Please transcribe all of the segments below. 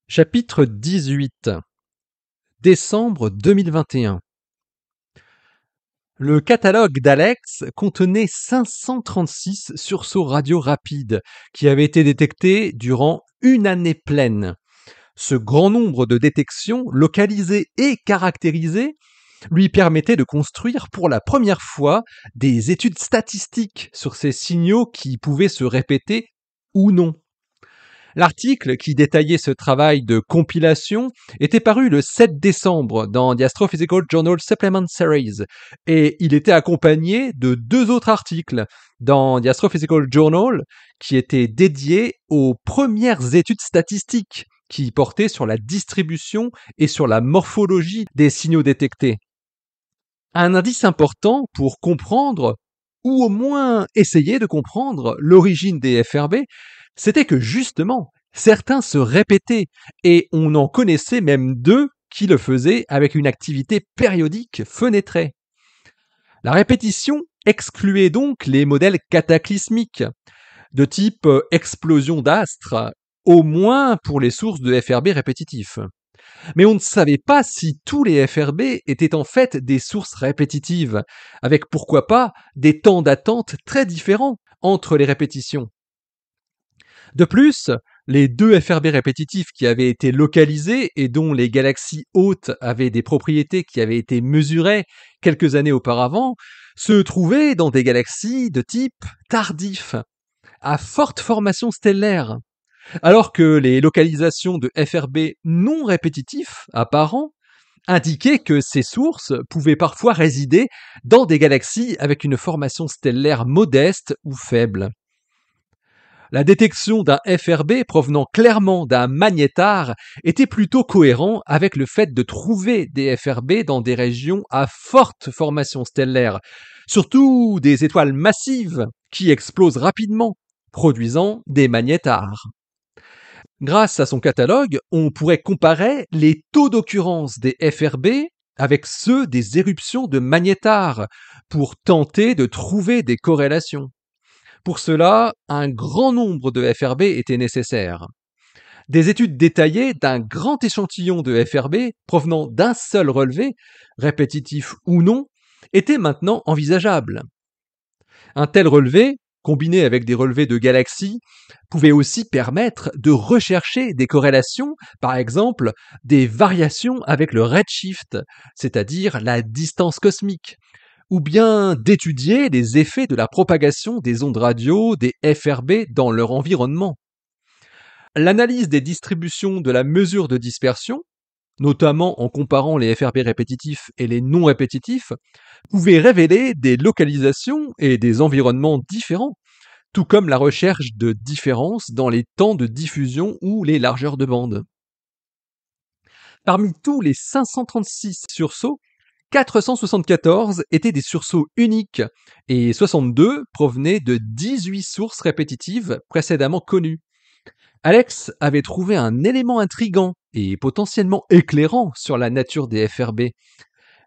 Chapitre 18. Décembre 2021. Le catalogue d'Alex contenait 536 sursauts radio rapides qui avaient été détectés durant une année pleine. Ce grand nombre de détections localisées et caractérisées lui permettait de construire pour la première fois des études statistiques sur ces signaux qui pouvaient se répéter ou non. L'article qui détaillait ce travail de compilation était paru le 7 décembre dans The Astrophysical Journal Supplement Series et il était accompagné de deux autres articles dans The Astrophysical Journal qui étaient dédiés aux premières études statistiques qui portaient sur la distribution et sur la morphologie des signaux détectés. Un indice important pour comprendre, ou au moins essayer de comprendre, l'origine des FRB, c'était que justement, certains se répétaient, et on en connaissait même deux qui le faisaient avec une activité périodique fenêtrée. La répétition excluait donc les modèles cataclysmiques, de type explosion d'astres, au moins pour les sources de FRB répétitifs. Mais on ne savait pas si tous les FRB étaient en fait des sources répétitives, avec pourquoi pas des temps d'attente très différents entre les répétitions. De plus, les deux FRB répétitifs qui avaient été localisés et dont les galaxies hautes avaient des propriétés qui avaient été mesurées quelques années auparavant, se trouvaient dans des galaxies de type tardif, à forte formation stellaire, alors que les localisations de FRB non répétitifs apparents indiquaient que ces sources pouvaient parfois résider dans des galaxies avec une formation stellaire modeste ou faible. La détection d'un FRB provenant clairement d'un magnétar était plutôt cohérent avec le fait de trouver des FRB dans des régions à forte formation stellaire, surtout des étoiles massives qui explosent rapidement, produisant des magnétars. Grâce à son catalogue, on pourrait comparer les taux d'occurrence des FRB avec ceux des éruptions de magnétars pour tenter de trouver des corrélations. Pour cela, un grand nombre de FRB était nécessaire. Des études détaillées d'un grand échantillon de FRB provenant d'un seul relevé, répétitif ou non, étaient maintenant envisageables. Un tel relevé, combiné avec des relevés de galaxies, pouvait aussi permettre de rechercher des corrélations, par exemple des variations avec le redshift, c'est-à-dire la distance cosmique, ou bien d'étudier les effets de la propagation des ondes radio des FRB dans leur environnement. L'analyse des distributions de la mesure de dispersion, notamment en comparant les FRB répétitifs et les non répétitifs, pouvait révéler des localisations et des environnements différents, tout comme la recherche de différences dans les temps de diffusion ou les largeurs de bande. Parmi tous les 536 sursauts, 474 étaient des sursauts uniques et 62 provenaient de 18 sources répétitives précédemment connues. Alex avait trouvé un élément intrigant et potentiellement éclairant sur la nature des FRB.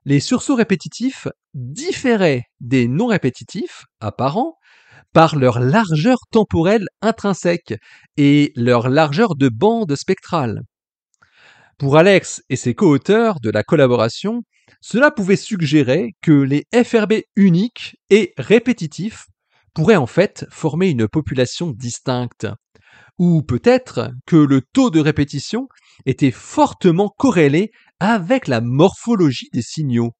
Les sursauts répétitifs différaient des non répétitifs apparents par leur largeur temporelle intrinsèque et leur largeur de bande spectrale. Pour Alex et ses co-auteurs de la collaboration, cela pouvait suggérer que les FRB uniques et répétitifs pourraient en fait former une population distincte, ou peut-être que le taux de répétition était fortement corrélé avec la morphologie des signaux.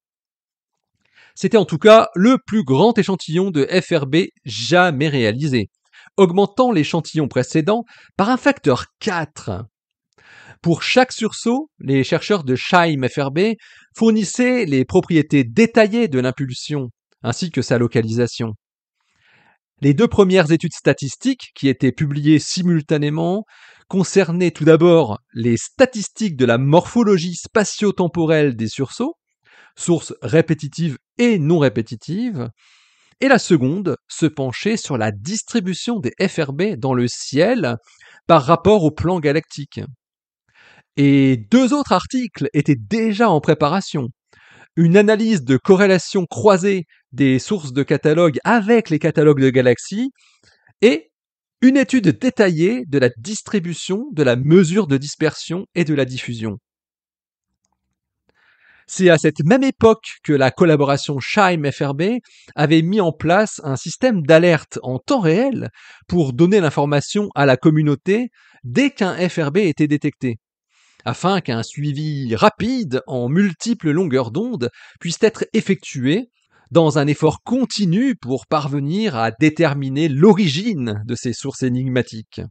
C'était en tout cas le plus grand échantillon de FRB jamais réalisé, augmentant l'échantillon précédent par un facteur 4. Pour chaque sursaut, les chercheurs de Scheim FRB fournissaient les propriétés détaillées de l'impulsion, ainsi que sa localisation. Les deux premières études statistiques, qui étaient publiées simultanément, concernaient tout d'abord les statistiques de la morphologie spatio-temporelle des sursauts, sources répétitives et non répétitives, et la seconde se penchait sur la distribution des FRB dans le ciel par rapport au plan galactique. Et deux autres articles étaient déjà en préparation. Une analyse de corrélation croisée des sources de catalogues avec les catalogues de galaxies et Une étude détaillée de la distribution, de la mesure de dispersion et de la diffusion. C'est à cette même époque que la collaboration Scheim-FRB avait mis en place un système d'alerte en temps réel pour donner l'information à la communauté dès qu'un FRB était détecté, afin qu'un suivi rapide en multiples longueurs d'onde puisse être effectué dans un effort continu pour parvenir à déterminer l'origine de ces sources énigmatiques.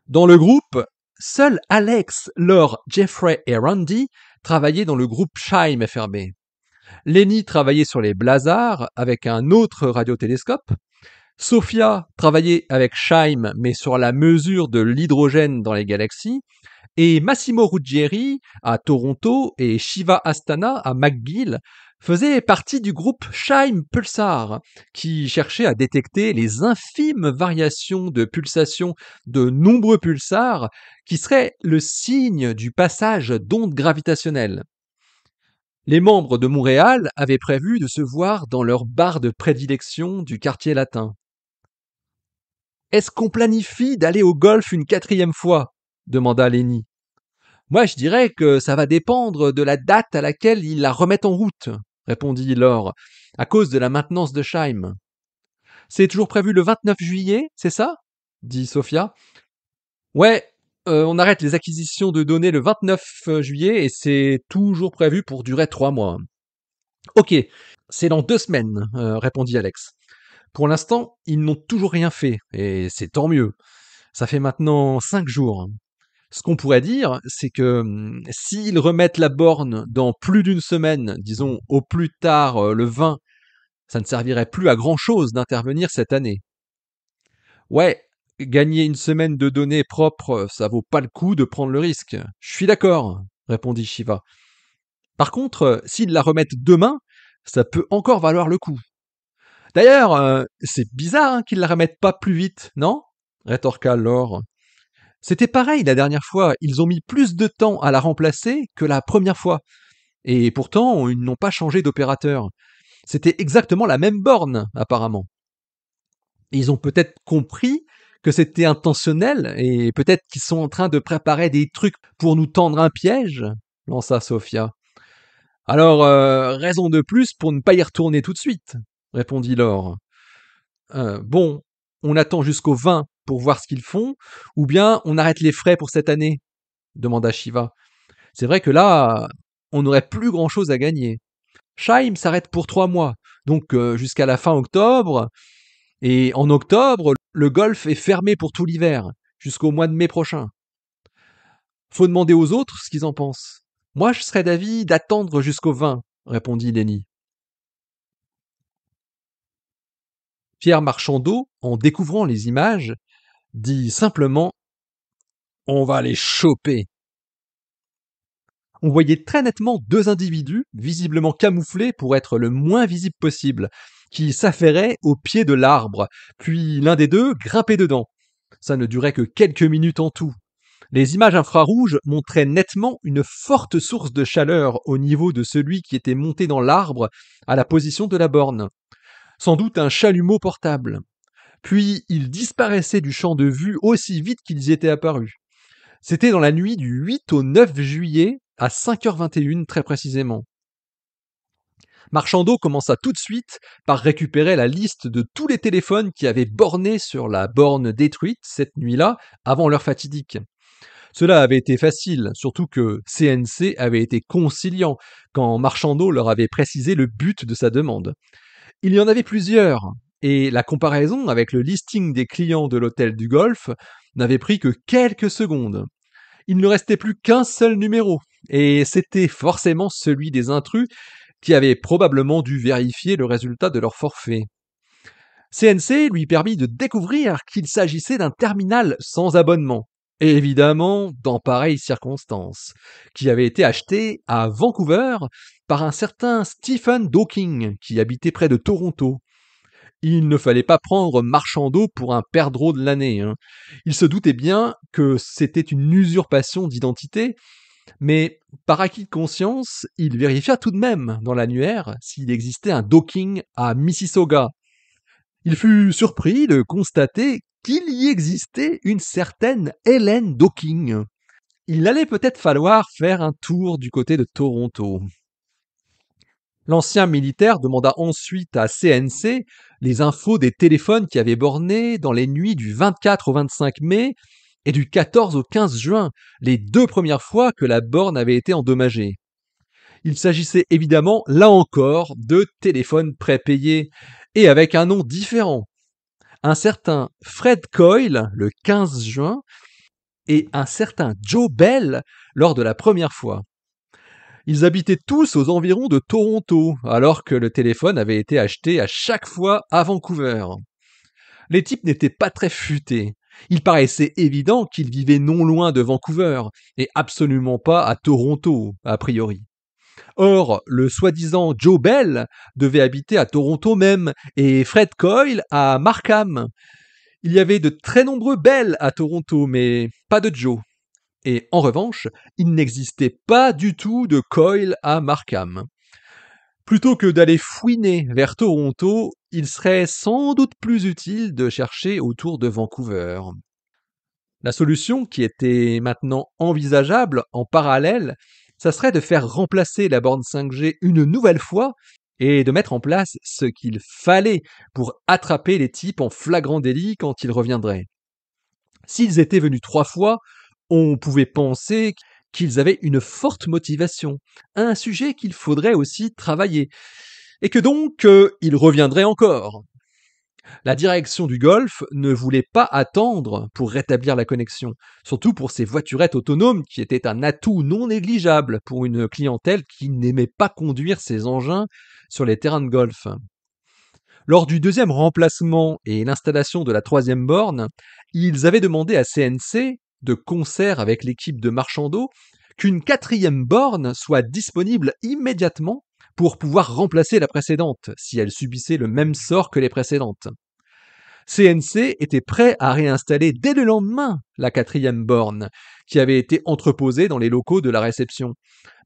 Dans le groupe, seuls Alex, Laure, Jeffrey et Randy travaillaient dans le groupe Scheim FRB. Lenny travaillait sur les blazars avec un autre radiotélescope. Sophia travaillait avec Scheim mais sur la mesure de l'hydrogène dans les galaxies. Et Massimo Ruggieri à Toronto et Shiva Asthana à McGill faisaient partie du groupe Scheim Pulsar, qui cherchait à détecter les infimes variations de pulsation de nombreux pulsars qui seraient le signe du passage d'ondes gravitationnelles. Les membres de Montréal avaient prévu de se voir dans leur bar de prédilection du quartier latin. Est-ce qu'on planifie d'aller au golf une 4e fois demanda Lenny. Moi, je dirais que ça va dépendre de la date à laquelle ils la remettent en route, répondit Laure, à cause de la maintenance de Scheim. C'est toujours prévu le 29 juillet, c'est ça dit Sophia. Ouais, on arrête les acquisitions de données le 29 juillet et c'est toujours prévu pour durer 3 mois. Ok, c'est dans 2 semaines, répondit Alex. Pour l'instant, ils n'ont toujours rien fait, et c'est tant mieux. Ça fait maintenant 5 jours. Ce qu'on pourrait dire, c'est que s'ils remettent la borne dans plus d'une semaine, disons au plus tard le 20, ça ne servirait plus à grand-chose d'intervenir cette année. Ouais, gagner une semaine de données propres, ça vaut pas le coup de prendre le risque. Je suis d'accord, répondit Shiva. Par contre, s'ils la remettent demain, ça peut encore valoir le coup. D'ailleurs, c'est bizarre qu'ils la remettent pas plus vite, non rétorqua Laure. C'était pareil la dernière fois, ils ont mis plus de temps à la remplacer que la première fois. Et pourtant, ils n'ont pas changé d'opérateur. C'était exactement la même borne, apparemment. Ils ont peut-être compris que c'était intentionnel et peut-être qu'ils sont en train de préparer des trucs pour nous tendre un piège, lança Sophia. Alors, raison de plus pour ne pas y retourner tout de suite, répondit Laure. Bon, on attend jusqu'au 20 pour voir ce qu'ils font, ou bien on arrête les frais pour cette année demanda Shiva. C'est vrai que là, on n'aurait plus grand-chose à gagner. Scheim s'arrête pour 3 mois, donc jusqu'à la fin octobre. Et en octobre, le golf est fermé pour tout l'hiver, jusqu'au mois de mai prochain. Faut demander aux autres ce qu'ils en pensent. Moi, je serais d'avis d'attendre jusqu'au 20, répondit Lenny. Pierre Marchandeau, en découvrant les images, dit simplement on va les choper. On voyait très nettement 2 individus, visiblement camouflés pour être le moins visible possible, qui s'affairaient au pied de l'arbre, puis l'un des deux grimpait dedans. Ça ne durait que quelques minutes en tout. Les images infrarouges montraient nettement une forte source de chaleur au niveau de celui qui était monté dans l'arbre à la position de la borne. Sans doute un chalumeau portable. Puis ils disparaissaient du champ de vue aussi vite qu'ils y étaient apparus. C'était dans la nuit du 8 au 9 juillet à 5h21 très précisément. Marchandeau commença tout de suite par récupérer la liste de tous les téléphones qui avaient borné sur la borne détruite cette nuit-là avant l'heure fatidique. Cela avait été facile, surtout que CNC avait été conciliant quand Marchandeau leur avait précisé le but de sa demande. Il y en avait plusieurs, et la comparaison avec le listing des clients de l'hôtel du Golfe n'avait pris que quelques secondes. Il ne restait plus qu'un seul numéro, et c'était forcément celui des intrus qui avaient probablement dû vérifier le résultat de leur forfait. CNC lui permit de découvrir qu'il s'agissait d'un terminal sans abonnement, et évidemment dans pareilles circonstances, qui avait été acheté à Vancouver par un certain Stephen Dawking qui habitait près de Toronto. Il ne fallait pas prendre Marchandeau pour un perdreau de l'année. Il se doutait bien que c'était une usurpation d'identité, mais par acquis de conscience, il vérifia tout de même dans l'annuaire s'il existait un Dawking à Mississauga. Il fut surpris de constater qu'il y existait une certaine Helen Docking. Il allait peut-être falloir faire un tour du côté de Toronto. L'ancien militaire demanda ensuite à CNC les infos des téléphones qui avaient borné dans les nuits du 24 au 25 mai et du 14 au 15 juin, les 2 premières fois que la borne avait été endommagée. Il s'agissait évidemment, là encore, de téléphones prépayés et avec un nom différent. Un certain Fred Coyle, le 15 juin, et un certain Joe Bell lors de la première fois. Ils habitaient tous aux environs de Toronto, alors que le téléphone avait été acheté à chaque fois à Vancouver. Les types n'étaient pas très futés. Il paraissait évident qu'ils vivaient non loin de Vancouver, et absolument pas à Toronto, a priori. Or, le soi-disant Joe Bell devait habiter à Toronto même, et Fred Coyle à Markham. Il y avait de très nombreux Bell à Toronto, mais pas de Joe. Et en revanche, il n'existait pas du tout de Coyle à Markham. Plutôt que d'aller fouiner vers Toronto, il serait sans doute plus utile de chercher autour de Vancouver. La solution qui était maintenant envisageable en parallèle, ça serait de faire remplacer la borne 5G une nouvelle fois et de mettre en place ce qu'il fallait pour attraper les types en flagrant délit quand ils reviendraient. S'ils étaient venus 3 fois, on pouvait penser qu'ils avaient une forte motivation, un sujet qu'il faudrait aussi travailler, et que donc ils reviendraient encore. La direction du Golfe ne voulait pas attendre pour rétablir la connexion, surtout pour ces voiturettes autonomes qui étaient un atout non négligeable pour une clientèle qui n'aimait pas conduire ses engins sur les terrains de golf. Lors du deuxième remplacement et l'installation de la troisième borne, ils avaient demandé à CNC, de concert avec l'équipe de Marchandeau, qu'une quatrième borne soit disponible immédiatement pour pouvoir remplacer la précédente, si elle subissait le même sort que les précédentes. CNC était prêt à réinstaller dès le lendemain la quatrième borne, qui avait été entreposée dans les locaux de la réception.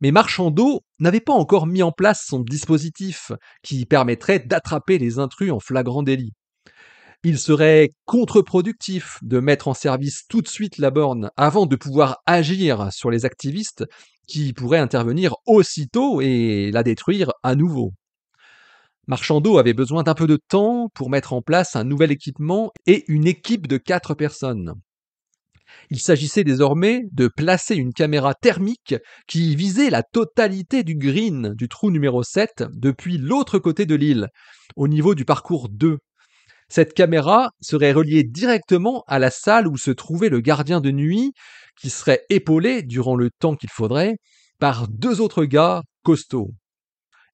Mais Marchandeau n'avait pas encore mis en place son dispositif qui permettrait d'attraper les intrus en flagrant délit. Il serait contre-productif de mettre en service tout de suite la borne avant de pouvoir agir sur les activistes qui pourraient intervenir aussitôt et la détruire à nouveau. Marchandeau avait besoin d'un peu de temps pour mettre en place un nouvel équipement et une équipe de 4 personnes. Il s'agissait désormais de placer une caméra thermique qui visait la totalité du green du trou numéro 7 depuis l'autre côté de l'île, au niveau du parcours 2. Cette caméra serait reliée directement à la salle où se trouvait le gardien de nuit, qui serait épaulé, durant le temps qu'il faudrait, par 2 autres gars costauds.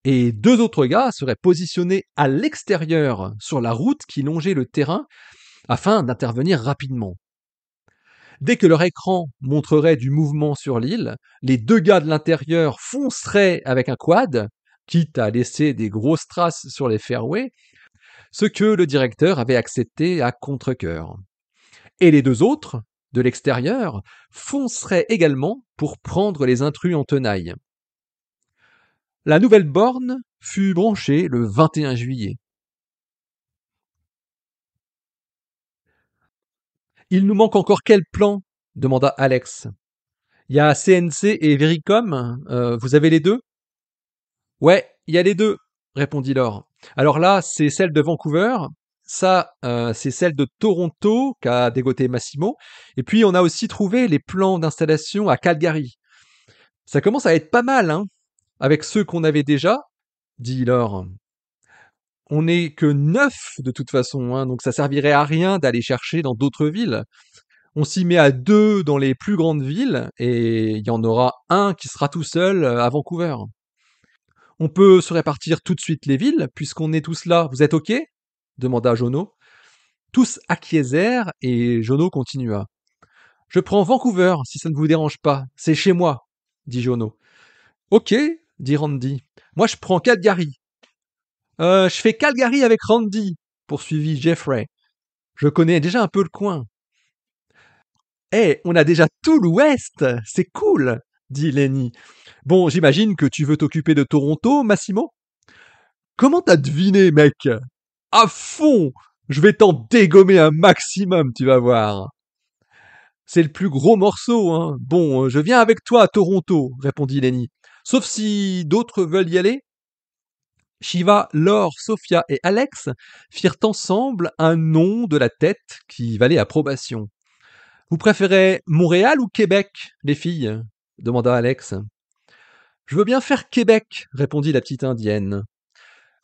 Et 2 autres gars seraient positionnés à l'extérieur sur la route qui longeait le terrain afin d'intervenir rapidement. Dès que leur écran montrerait du mouvement sur l'île, les 2 gars de l'intérieur fonceraient avec un quad, quitte à laisser des grosses traces sur les fairways, ce que le directeur avait accepté à contre-cœur. Et les 2 autres, de l'extérieur, fonceraient également pour prendre les intrus en tenaille. La nouvelle borne fut branchée le 21 juillet. Il nous manque encore quel plan demanda Alex. Il y a CNC et Vericom, vous avez les deux? Ouais, il y a les deux, répondit Laure. Alors là, c'est celle de Vancouver, ça, c'est celle de Toronto qu'a dégoté Massimo, et puis on a aussi trouvé les plans d'installation à Calgary. Ça commence à être pas mal, hein, avec ceux qu'on avait déjà, dit Laure. On n'est que 9 de toute façon, hein, donc ça servirait à rien d'aller chercher dans d'autres villes. On s'y met à 2 dans les plus grandes villes et il y en aura un qui sera tout seul à Vancouver. On peut se répartir tout de suite les villes puisqu'on est tous là. Vous êtes OK demanda Jono. Tous acquiescèrent et Jono continua. Je prends Vancouver si ça ne vous dérange pas. C'est chez moi, dit Jono. OK, dit Randy. Moi je prends Calgary. Je fais Calgary avec Randy, poursuivit Jeffrey. Je connais déjà un peu le coin. On a déjà tout l'Ouest, c'est cool, dit Lenny. Bon, j'imagine que tu veux t'occuper de Toronto, Massimo? Comment t'as deviné, mec? À fond! Je vais t'en dégommer un maximum, tu vas voir. C'est le plus gros morceau, hein. Bon, je viens avec toi à Toronto, répondit Lenny. Sauf si d'autres veulent y aller. Shiva, Laure, Sophia et Alex firent ensemble un nom de la tête qui valait approbation. Vous préférez Montréal ou Québec, les filles demanda Alex. Je veux bien faire Québec, répondit la petite indienne.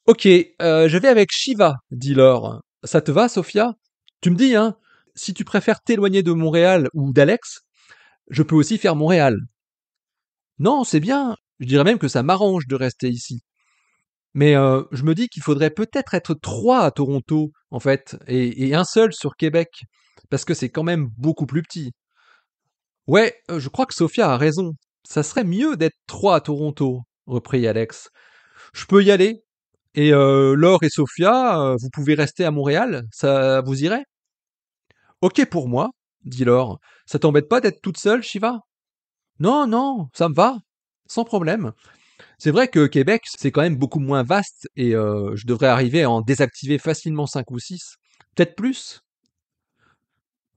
Ok, je vais avec Shiva, dit Laure. Ça te va, Sophia? Tu me dis, hein, si tu préfères t'éloigner de Montréal ou d'Alex, je peux aussi faire Montréal. Non, c'est bien. Je dirais même que ça m'arrange de rester ici. Mais je me dis qu'il faudrait peut-être être 3 à Toronto, en fait, et un seul sur Québec, parce que c'est quand même beaucoup plus petit. Ouais, je crois que Sophia a raison. Ça serait mieux d'être 3 à Toronto, reprit Alex. Je peux y aller. Et Laure et Sophia, vous pouvez rester à Montréal, ça vous irait? Ok pour moi, dit Laure. Ça t'embête pas d'être toute seule, Shiva? Non, non, ça me va, sans problème. C'est vrai que Québec, c'est quand même beaucoup moins vaste et je devrais arriver à en désactiver facilement 5 ou 6, peut-être plus.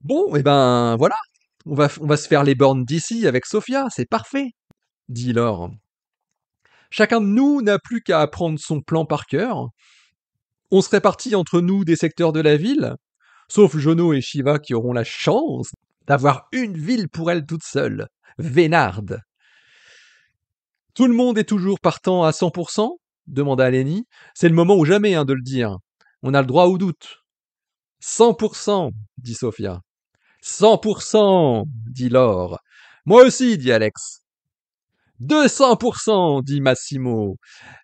Bon, et ben voilà, on va se faire les bornes d'ici avec Sophia, c'est parfait, dit Laure. Chacun de nous n'a plus qu'à apprendre son plan par cœur. On se répartit entre nous des secteurs de la ville, sauf Jono et Shiva qui auront la chance d'avoir une ville pour elles toutes seules, Vénarde. Tout le monde est toujours partant à 100%? Demanda Lenny. C'est le moment ou jamais de le dire. On a le droit au doute. 100%, dit Sophia. 100%, dit Laure. Moi aussi, dit Alex. 200%, dit Massimo.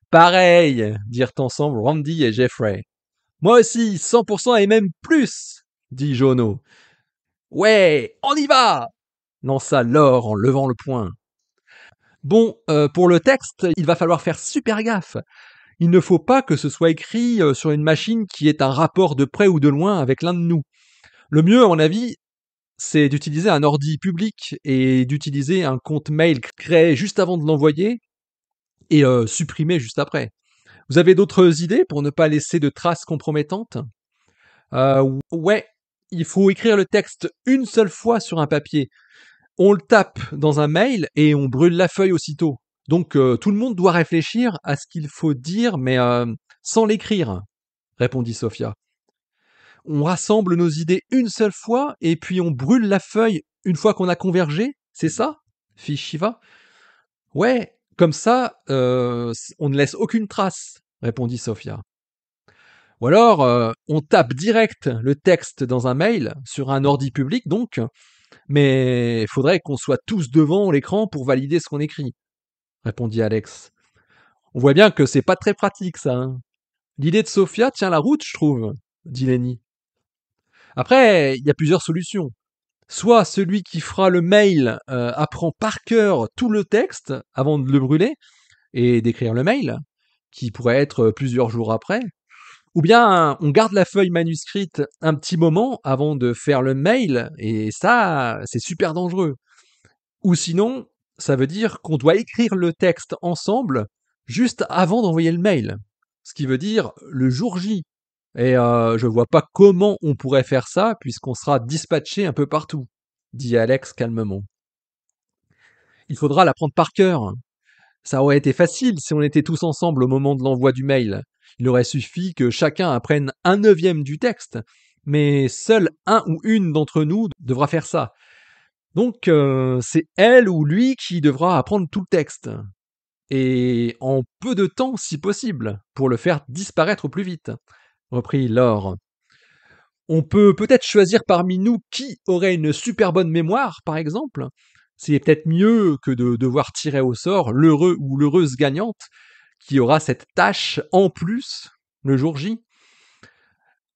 Pareil, dirent ensemble Randy et Jeffrey. Moi aussi, 100% et même plus, dit Jono. Ouais, on y va, lança Laure en levant le poing. Bon, pour le texte, il va falloir faire super gaffe. Il ne faut pas que ce soit écrit sur une machine qui ait un rapport de près ou de loin avec l'un de nous. Le mieux, à mon avis, c'est d'utiliser un ordi public et d'utiliser un compte mail créé juste avant de l'envoyer et supprimé juste après. Vous avez d'autres idées pour ne pas laisser de traces compromettantes? Ouais, il faut écrire le texte une seule fois sur un papier. On le tape dans un mail et on brûle la feuille aussitôt. Donc tout le monde doit réfléchir à ce qu'il faut dire, mais sans l'écrire, répondit Sophia. On rassemble nos idées une seule fois et puis on brûle la feuille une fois qu'on a convergé, c'est ça? Fit Shiva. Ouais, comme ça, on ne laisse aucune trace, répondit Sophia. Ou alors, on tape direct le texte dans un mail, sur un ordi public donc, mais il faudrait qu'on soit tous devant l'écran pour valider ce qu'on écrit, répondit Alex. On voit bien que c'est pas très pratique ça, hein. L'idée de Sophia tient la route, je trouve, dit Lenny. Après, il y a plusieurs solutions. Soit celui qui fera le mail apprend par cœur tout le texte avant de le brûler et d'écrire le mail, qui pourrait être plusieurs jours après. Ou bien on garde la feuille manuscrite un petit moment avant de faire le mail, et ça, c'est super dangereux. Ou sinon, ça veut dire qu'on doit écrire le texte ensemble juste avant d'envoyer le mail. Ce qui veut dire le jour J. Et je vois pas comment on pourrait faire ça puisqu'on sera dispatché un peu partout, dit Alex calmement. Il faudra l'apprendre par cœur. Ça aurait été facile si on était tous ensemble au moment de l'envoi du mail. Il aurait suffi que chacun apprenne 1/9 du texte, mais seul un ou une d'entre nous devra faire ça. Donc c'est elle ou lui qui devra apprendre tout le texte. Et en peu de temps si possible, pour le faire disparaître au plus vite, reprit Laure. On peut peut-être choisir parmi nous qui aurait une super bonne mémoire, par exemple. C'est peut-être mieux que de devoir tirer au sort l'heureux ou l'heureuse gagnante qui aura cette tâche en plus le jour J.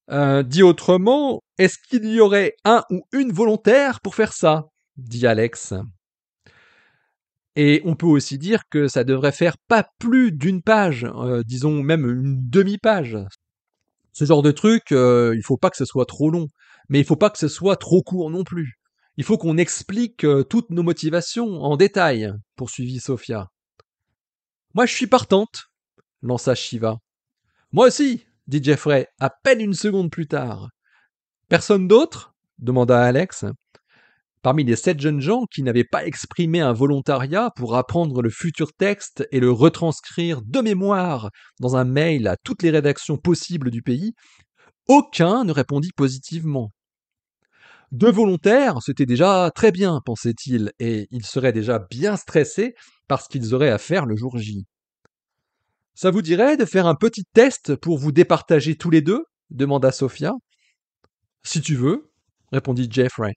Dit autrement, est-ce qu'il y aurait un ou une volontaire pour faire ça? Dit Alex. Et on peut aussi dire que ça devrait faire pas plus d'une page, disons même une demi-page. Ce genre de truc, il faut pas que ce soit trop long, mais il faut pas que ce soit trop court non plus. Il faut qu'on explique toutes nos motivations en détail, poursuivit Sophia. Moi je suis partante, lança Shiva. Moi aussi, dit Jeffrey, à peine une seconde plus tard. Personne d'autre demanda Alex. Parmi les 7 jeunes gens qui n'avaient pas exprimé un volontariat pour apprendre le futur texte et le retranscrire de mémoire dans un mail à toutes les rédactions possibles du pays, aucun ne répondit positivement. 2 volontaires, c'était déjà très bien, pensait-il, et ils seraient déjà bien stressés parce qu'ils auraient à faire le jour J. Ça vous dirait de faire un petit test pour vous départager tous les deux demanda Sophia. Si tu veux, répondit Jeffrey.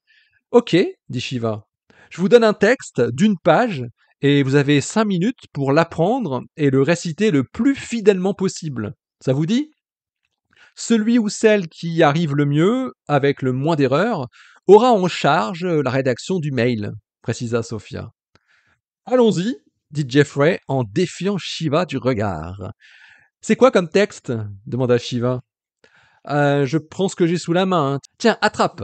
Ok, dit Shiva. Je vous donne un texte d'une page et vous avez 5 minutes pour l'apprendre et le réciter le plus fidèlement possible. Ça vous dit? Celui ou celle qui y arrive le mieux, avec le moins d'erreurs, aura en charge la rédaction du mail, précisa Sophia. Allons-y, dit Jeffrey en défiant Shiva du regard. C'est quoi comme texte demanda Shiva. Je prends ce que j'ai sous la main. Hein. Tiens, attrape.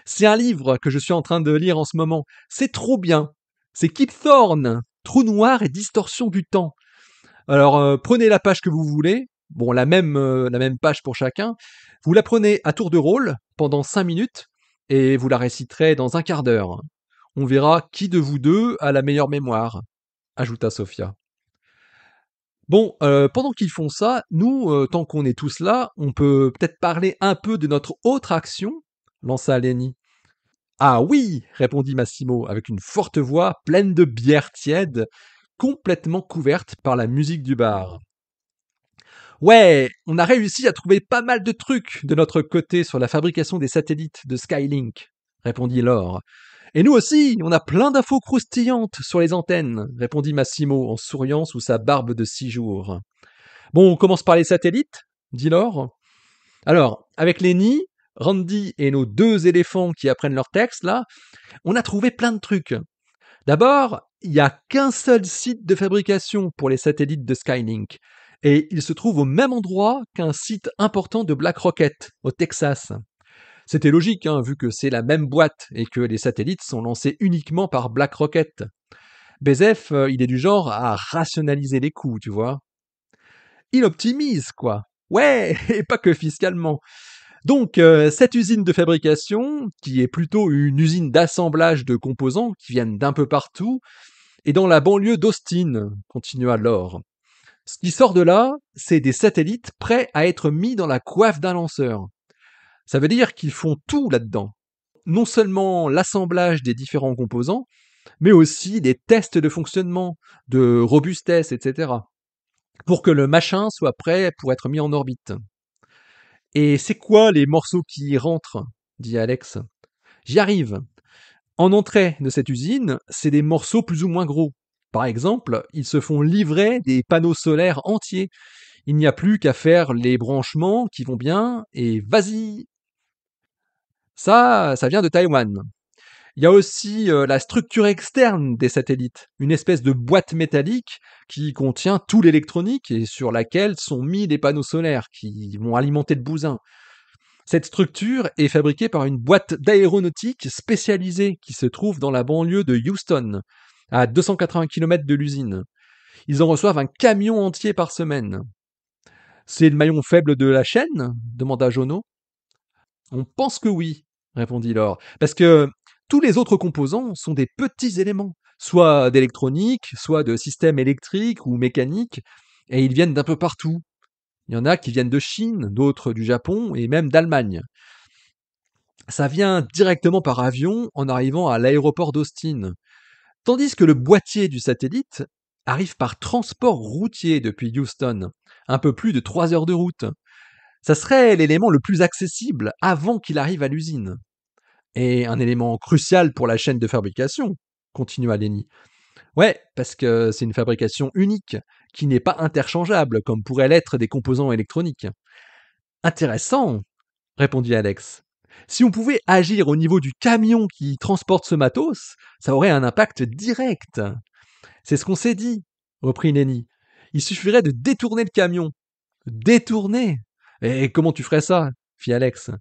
C'est un livre que je suis en train de lire en ce moment. C'est trop bien. C'est Kip Thorne, Trou noir et distorsion du temps. Alors, prenez la page que vous voulez. Bon, la même page pour chacun. Vous la prenez à tour de rôle pendant 5 minutes et vous la réciterez dans un quart d'heure. On verra qui de vous deux a la meilleure mémoire, ajouta Sophia. Bon, pendant qu'ils font ça, nous, tant qu'on est tous là, on peut peut-être parler un peu de notre autre action, lança Lenny. Ah oui, répondit Massimo avec une forte voix pleine de bière tiède, complètement couverte par la musique du bar. Ouais, on a réussi à trouver pas mal de trucs de notre côté sur la fabrication des satellites de Skylink, répondit Laure. Et nous aussi, on a plein d'infos croustillantes sur les antennes, répondit Massimo en souriant sous sa barbe de 6 jours. Bon, on commence par les satellites, dit Laure. Alors, avec Lenny, Randy et nos 2 éléphants qui apprennent leur texte, là, on a trouvé plein de trucs. D'abord, il n'y a qu'un seul site de fabrication pour les satellites de Skylink, et il se trouve au même endroit qu'un site important de Black Rocket, au Texas. C'était logique, hein, vu que c'est la même boîte et que les satellites sont lancés uniquement par Black Rocket. Bezef, il est du genre à rationaliser les coûts, tu vois. Il optimise, quoi. Ouais, et pas que fiscalement. Donc, cette usine de fabrication, qui est plutôt une usine d'assemblage de composants qui viennent d'un peu partout, est dans la banlieue d'Austin, continua Laure. Ce qui sort de là, c'est des satellites prêts à être mis dans la coiffe d'un lanceur. Ça veut dire qu'ils font tout là-dedans. Non seulement l'assemblage des différents composants, mais aussi des tests de fonctionnement, de robustesse, etc. Pour que le machin soit prêt pour être mis en orbite. Et c'est quoi les morceaux qui y rentrent dit Alex. J'y arrive. En entrée de cette usine, c'est des morceaux plus ou moins gros. Par exemple, ils se font livrer des panneaux solaires entiers. Il n'y a plus qu'à faire les branchements qui vont bien, et vas-y. Ça vient de Taïwan. Il y a aussi la structure externe des satellites, une espèce de boîte métallique qui contient tout l'électronique et sur laquelle sont mis les panneaux solaires qui vont alimenter le bousin. Cette structure est fabriquée par une boîte d'aéronautique spécialisée qui se trouve dans la banlieue de Houston, à 280 km de l'usine. Ils en reçoivent un camion entier par semaine. C'est le maillon faible de la chaîne demanda Jono. On pense que oui, répondit Laure, parce que tous les autres composants sont des petits éléments, soit d'électronique, soit de systèmes électriques ou mécaniques, et ils viennent d'un peu partout. Il y en a qui viennent de Chine, d'autres du Japon et même d'Allemagne. Ça vient directement par avion en arrivant à l'aéroport d'Austin, tandis que le boîtier du satellite arrive par transport routier depuis Houston, un peu plus de 3 heures de route. Ça serait l'élément le plus accessible avant qu'il arrive à l'usine. Et un élément crucial pour la chaîne de fabrication, continua Lenny. Ouais, parce que c'est une fabrication unique, qui n'est pas interchangeable, comme pourraient l'être des composants électroniques. Intéressant, répondit Alex. Si on pouvait agir au niveau du camion qui transporte ce matos, ça aurait un impact direct. C'est ce qu'on s'est dit, reprit Lenny. Il suffirait de détourner le camion. Détourner? Et comment tu ferais ça? Fit Alex.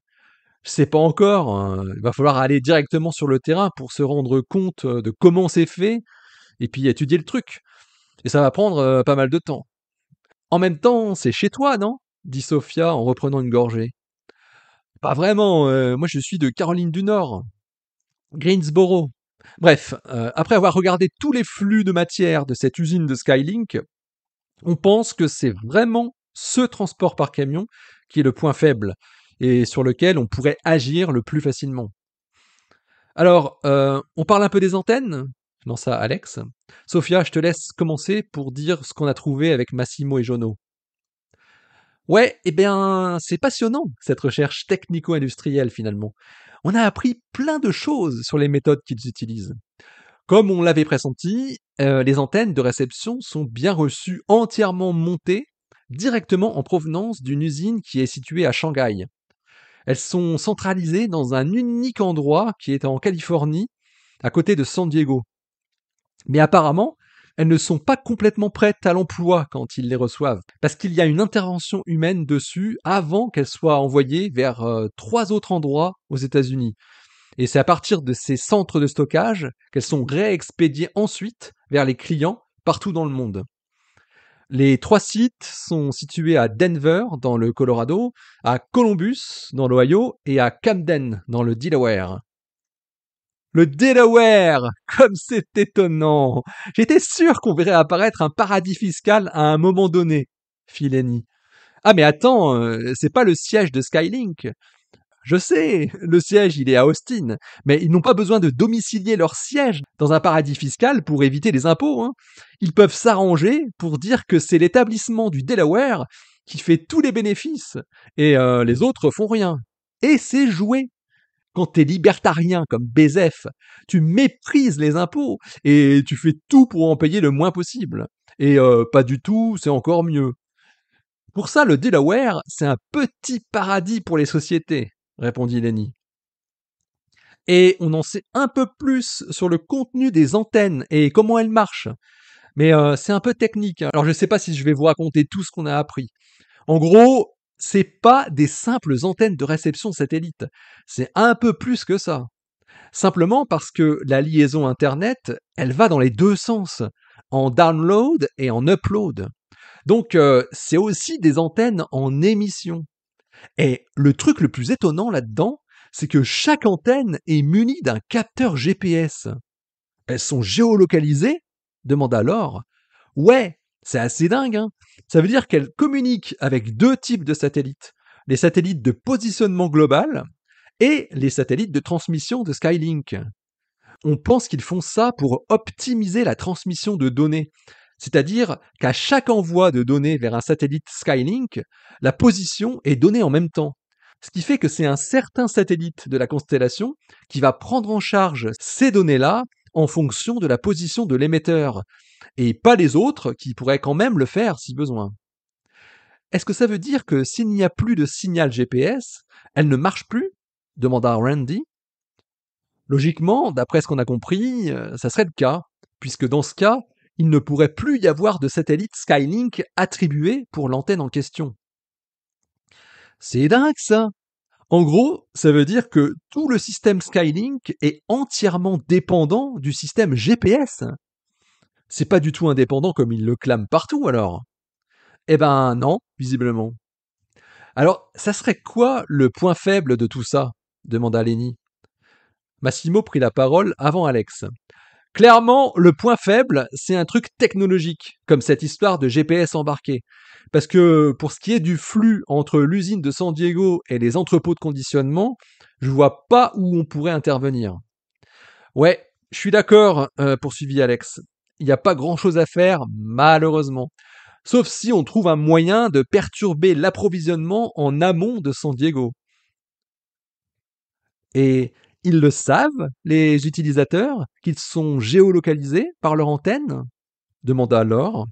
Je sais pas encore. Hein. Il va falloir aller directement sur le terrain pour se rendre compte de comment c'est fait et puis étudier le truc. Et ça va prendre pas mal de temps. En même temps, c'est chez toi, non? dit Sophia en reprenant une gorgée. Pas vraiment, moi je suis de Caroline du Nord, Greensboro. Bref, après avoir regardé tous les flux de matière de cette usine de Skylink, on pense que c'est vraiment ce transport par camion qui est le point faible et sur lequel on pourrait agir le plus facilement. Alors, on parle un peu des antennes? Lança Alex. Sophia, je te laisse commencer pour dire ce qu'on a trouvé avec Massimo et Jono. Ouais, eh bien, c'est passionnant, cette recherche technico-industrielle finalement. On a appris plein de choses sur les méthodes qu'ils utilisent. Comme on l'avait pressenti, les antennes de réception sont bien reçues entièrement montées directement en provenance d'une usine qui est située à Shanghai. Elles sont centralisées dans un unique endroit qui est en Californie, à côté de San Diego. Mais apparemment, elles ne sont pas complètement prêtes à l'emploi quand ils les reçoivent, parce qu'il y a une intervention humaine dessus avant qu'elles soient envoyées vers 3 autres endroits aux États-Unis. Et c'est à partir de ces centres de stockage qu'elles sont réexpédiées ensuite vers les clients partout dans le monde. Les 3 sites sont situés à Denver, dans le Colorado, à Columbus, dans l'Ohio, et à Camden, dans le Delaware. Le Delaware! Comme c'est étonnant! J'étais sûr qu'on verrait apparaître un paradis fiscal à un moment donné, fit Lenny. Ah mais attends, c'est pas le siège de Skylink. Je sais, le siège il est à Austin, mais ils n'ont pas besoin de domicilier leur siège dans un paradis fiscal pour éviter les impôts, hein. Ils peuvent s'arranger pour dire que c'est l'établissement du Delaware qui fait tous les bénéfices et les autres font rien. Et c'est joué. Quand t'es libertarien comme Bezef, tu méprises les impôts et tu fais tout pour en payer le moins possible. Et pas du tout, c'est encore mieux. Pour ça, le Delaware, c'est un petit paradis pour les sociétés, répondit Lenny. Et on en sait un peu plus sur le contenu des antennes et comment elles marchent. Mais c'est un peu technique, hein. Alors je ne sais pas si je vais vous raconter tout ce qu'on a appris. En gros, c'est pas des simples antennes de réception satellite. C'est un peu plus que ça. Simplement parce que la liaison Internet, elle va dans les deux sens, en download et en upload. Donc c'est aussi des antennes en émission. Et le truc le plus étonnant là-dedans, c'est que chaque antenne est munie d'un capteur GPS. Elles sont géolocalisées? Demanda Laure. Ouais, c'est assez dingue, hein. Ça veut dire qu'elles communiquent avec 2 types de satellites. Les satellites de positionnement global et les satellites de transmission de Skylink. On pense qu'ils font ça pour optimiser la transmission de données. C'est-à-dire qu'à chaque envoi de données vers un satellite Skylink, la position est donnée en même temps. Ce qui fait que c'est un certain satellite de la constellation qui va prendre en charge ces données-là en fonction de la position de l'émetteur, et pas les autres qui pourraient quand même le faire si besoin. Est-ce que ça veut dire que s'il n'y a plus de signal GPS, elle ne marche plus demanda Randy. Logiquement, d'après ce qu'on a compris, ça serait le cas, puisque dans ce cas, il ne pourrait plus y avoir de satellite Skylink attribué pour l'antenne en question. C'est dingue ça! En gros, ça veut dire que tout le système Skylink est entièrement dépendant du système GPS. C'est pas du tout indépendant comme ils le clament partout alors. Eh ben non, visiblement. Alors, ça serait quoi le point faible de tout ça demanda Lenny. Massimo prit la parole avant Alex. Clairement, le point faible, c'est un truc technologique, comme cette histoire de GPS embarqué. Parce que pour ce qui est du flux entre l'usine de San Diego et les entrepôts de conditionnement, je vois pas où on pourrait intervenir. Ouais, je suis d'accord, poursuivit Alex. Il n'y a pas grand-chose à faire, malheureusement. Sauf si on trouve un moyen de perturber l'approvisionnement en amont de San Diego. Et ils le savent, les utilisateurs, qu'ils sont géolocalisés par leur antenne demanda Laure.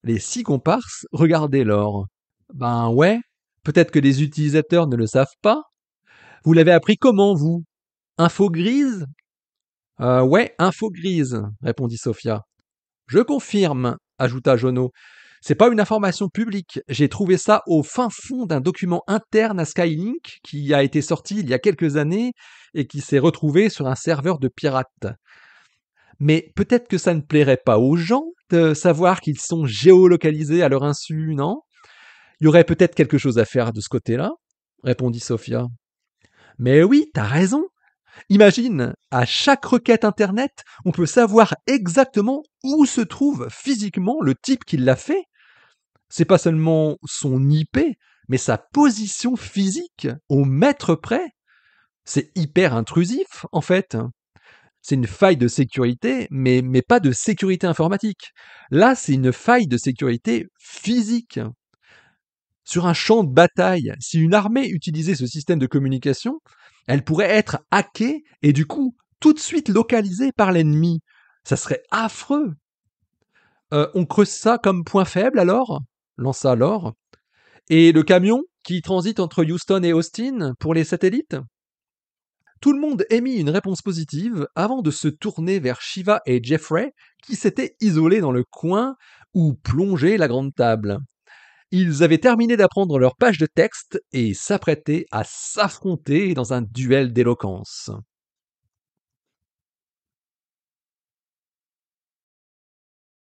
Les 6 comparses regardaient Laure. Ben ouais, peut-être que les utilisateurs ne le savent pas. Vous l'avez appris comment, vous? Info grise? Ouais, info grise, répondit Sophia. Je confirme, ajouta Jono. C'est pas une information publique. J'ai trouvé ça au fin fond d'un document interne à Skylink qui a été sorti il y a quelques années et qui s'est retrouvé sur un serveur de pirates. Mais peut-être que ça ne plairait pas aux gens de savoir qu'ils sont géolocalisés à leur insu, non? Il y aurait peut-être quelque chose à faire de ce côté-là, répondit Sophia. Mais oui, t'as raison. Imagine, à chaque requête Internet, on peut savoir exactement où se trouve physiquement le type qui l'a fait. C'est pas seulement son IP, mais sa position physique, au mètre près. C'est hyper intrusif, en fait. C'est une faille de sécurité, mais pas de sécurité informatique. Là, c'est une faille de sécurité physique. Sur un champ de bataille, si une armée utilisait ce système de communication, elle pourrait être hackée et du coup tout de suite localisée par l'ennemi. Ça serait affreux. On creuse ça comme point faible alors lança Laure. Et le camion qui transite entre Houston et Austin pour les satellites. Tout le monde émit une réponse positive avant de se tourner vers Shiva et Jeffrey qui s'étaient isolés dans le coin où plongeait la grande table. Ils avaient terminé d'apprendre leur page de texte et s'apprêtaient à s'affronter dans un duel d'éloquence.